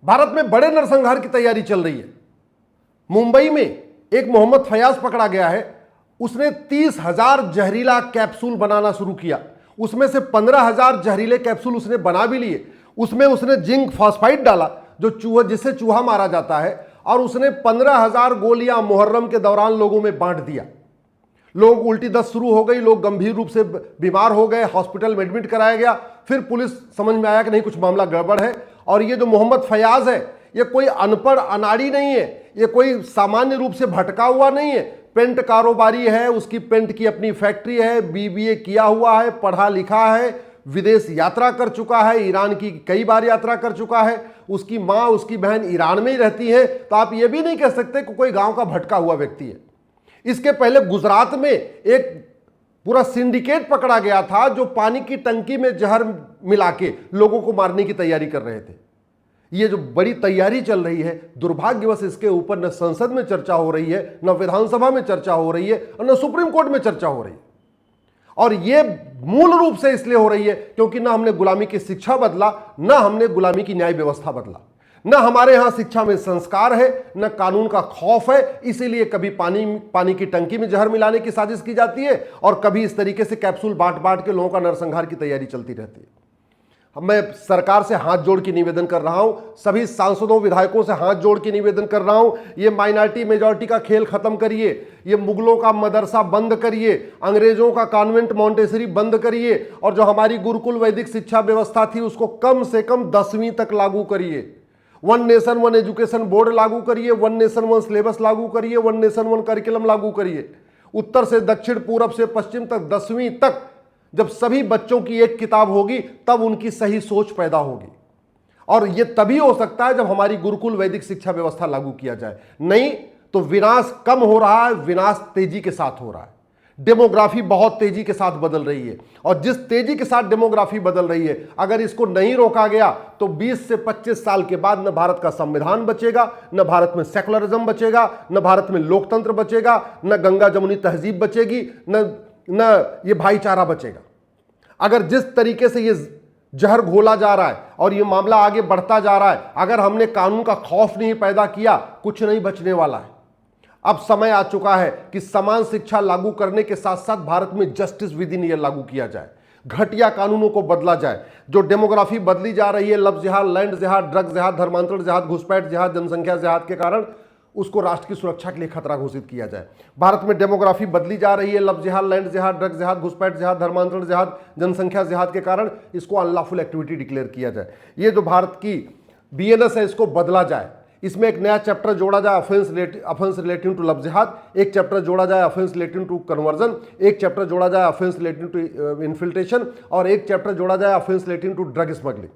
भारत में बड़े नरसंहार की तैयारी चल रही है। मुंबई में एक मोहम्मद फयाज पकड़ा गया है, उसने 30,000 जहरीला कैप्सूल बनाना शुरू किया। उसमें से 15,000 जहरीले कैप्सूल उसने बना भी लिए। उसमें उसने जिंक फॉस्फाइड डाला जो चूहा, जिससे चूहा मारा जाता है, और उसने 15,000 गोलियां मुहर्रम के दौरान लोगों में बांट दिया। लोग उल्टी दस्त शुरू हो गई, लोग गंभीर रूप से बीमार हो गए, हॉस्पिटल में एडमिट कराया गया। फिर पुलिस समझ में आया कि नहीं, कुछ मामला गड़बड़ है। और ये जो मोहम्मद फयाज है, ये कोई अनपढ़ अनाड़ी नहीं है, ये कोई सामान्य रूप से भटका हुआ नहीं है। पेंट कारोबारी है, उसकी पेंट की अपनी फैक्ट्री है, बीबीए किया हुआ है, पढ़ा लिखा है, विदेश यात्रा कर चुका है, ईरान की कई बार यात्रा कर चुका है। उसकी माँ, उसकी बहन ईरान में ही रहती है। तो आप ये भी नहीं कह सकते कि कोई गांव का भटका हुआ व्यक्ति है। इसके पहले गुजरात में एक पूरा सिंडिकेट पकड़ा गया था जो पानी की टंकी में जहर मिला के लोगों को मारने की तैयारी कर रहे थे। ये जो बड़ी तैयारी चल रही है, दुर्भाग्यवश इसके ऊपर न संसद में चर्चा हो रही है, न विधानसभा में चर्चा हो रही है, और न सुप्रीम कोर्ट में चर्चा हो रही है। और ये मूल रूप से इसलिए हो रही है क्योंकि ना हमने गुलामी की शिक्षा बदला, ना हमने गुलामी की न्याय व्यवस्था बदला, ना हमारे यहां शिक्षा में संस्कार है, ना कानून का खौफ है। इसीलिए कभी पानी की टंकी में जहर मिलाने की साजिश की जाती है, और कभी इस तरीके से कैप्सूल बांट बांट के लोगों का नरसंहार की तैयारी चलती रहती है। मैं सरकार से हाथ जोड़ के निवेदन कर रहा हूं, सभी सांसदों विधायकों से हाथ जोड़ के निवेदन कर रहा हूं, ये माइनॉरिटी मेजॉरिटी का खेल खत्म करिए, ये मुगलों का मदरसा बंद करिए, अंग्रेजों का कॉन्वेंट मॉन्टेसरी बंद करिए, और जो हमारी गुरुकुल वैदिक शिक्षा व्यवस्था थी उसको कम से कम 10वीं तक लागू करिए। One nation one education board लागू करिए, वन नेशन वन सिलेबस लागू करिए, वन नेशन वन करिकुलम लागू करिए। उत्तर से दक्षिण, पूरब से पश्चिम तक 10वीं तक जब सभी बच्चों की एक किताब होगी तब उनकी सही सोच पैदा होगी। और यह तभी हो सकता है जब हमारी गुरुकुल वैदिक शिक्षा व्यवस्था लागू किया जाए। नहीं तो विनाश कम हो रहा है, विनाश तेजी के साथ हो रहा है। डेमोग्राफी बहुत तेजी के साथ बदल रही है, और जिस तेजी के साथ डेमोग्राफी बदल रही है, अगर इसको नहीं रोका गया तो 20 से 25 साल के बाद न भारत का संविधान बचेगा, न भारत में सेकुलरिज्म बचेगा, न भारत में लोकतंत्र बचेगा, न गंगा जमुनी तहजीब बचेगी, न ये भाईचारा बचेगा। अगर जिस तरीके से ये जहर घोला जा रहा है और ये मामला आगे बढ़ता जा रहा है, अगर हमने कानून का खौफ नहीं पैदा किया, कुछ नहीं बचने वाला है। अब समय आ चुका है कि समान शिक्षा लागू करने के साथ साथ भारत में जस्टिस विद इन ईयर लागू किया जाए, घटिया कानूनों को बदला जाए। जो डेमोग्राफी बदली जा रही है, लव जिहाद, लैंड जिहाद, ड्रग्स जिहाद, धर्मांतरण जिहाद, घुसपैठ जिहाद, जनसंख्या जिहाद के कारण, उसको राष्ट्र की सुरक्षा के लिए खतरा घोषित किया जाए। भारत में डेमोग्राफी बदली जा रही है, लव जिहाद, लैंड जिहाद, ड्रग्स जिहाद, घुसपैठ जिहाद, धर्मांतरण जिहाद, जनसंख्या जिहाद के कारण इसको अनलॉफुल एक्टिविटी डिक्लेयर किया जाए। ये जो भारत की बीएनएस है इसको बदला जाए, इसमें एक नया चैप्टर जोड़ा जाए, ऑफेंस रिलेटिंग टू लव जिहाद, एक चैप्टर जोड़ा जाए ऑफेंस रिलेटिंग टू कन्वर्जन, एक चैप्टर जोड़ा जाए ऑफेंस रिलेटिंग टू इन्फिल्ट्रेशन, और एक चैप्टर जोड़ा जाए offence relating to drug smuggling.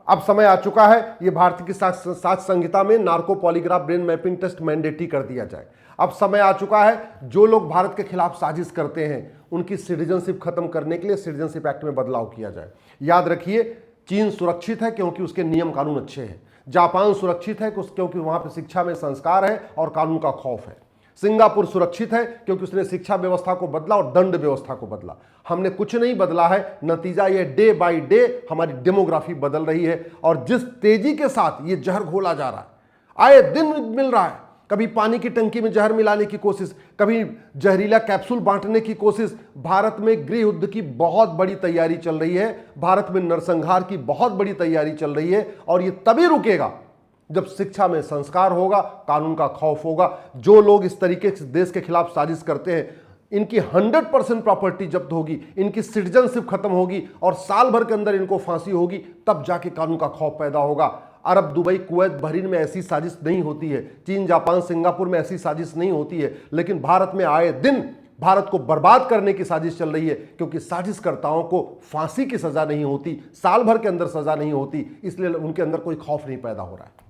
अब समय आ चुका है ये भारत की साक्ष्य संहिता में narco polygraph brain mapping test mandatory कर दिया जाए। अब समय आ चुका है जो लोग भारत के खिलाफ साजिश करते हैं उनकी सिटीजनशिप खत्म करने के लिए सिटीजनशिप एक्ट में बदलाव किया जाए। याद रखिए, चीन सुरक्षित है क्योंकि उसके नियम कानून अच्छे हैं। जापान सुरक्षित है क्योंकि वहां पर शिक्षा में संस्कार है और कानून का खौफ है। सिंगापुर सुरक्षित है क्योंकि उसने शिक्षा व्यवस्था को बदला और दंड व्यवस्था को बदला। हमने कुछ नहीं बदला है। नतीजा ये डे बाय डे हमारी डेमोग्राफी बदल रही है, और जिस तेजी के साथ ये जहर घोला जा रहा है, आए दिन मिल रहा है। कभी पानी की टंकी में जहर मिलाने की कोशिश, कभी जहरीला कैप्सूल बांटने की कोशिश। भारत में गृह युद्ध की बहुत बड़ी तैयारी चल रही है, भारत में नरसंहार की बहुत बड़ी तैयारी चल रही है, और ये तभी रुकेगा जब शिक्षा में संस्कार होगा, कानून का खौफ होगा। जो लोग इस तरीके से देश के खिलाफ साजिश करते हैं, इनकी 100% प्रॉपर्टी जब्त होगी, इनकी सिटीजनशिप खत्म होगी, और साल भर के अंदर इनको फांसी होगी, तब जाके कानून का खौफ पैदा होगा। अरब, दुबई, कुवैत, बहरीन में ऐसी साजिश नहीं होती है, चीन, जापान, सिंगापुर में ऐसी साजिश नहीं होती है, लेकिन भारत में आए दिन भारत को बर्बाद करने की साजिश चल रही है, क्योंकि साजिशकर्ताओं को फांसी की सजा नहीं होती, साल भर के अंदर सजा नहीं होती, इसलिए उनके अंदर कोई खौफ नहीं पैदा हो रहा है।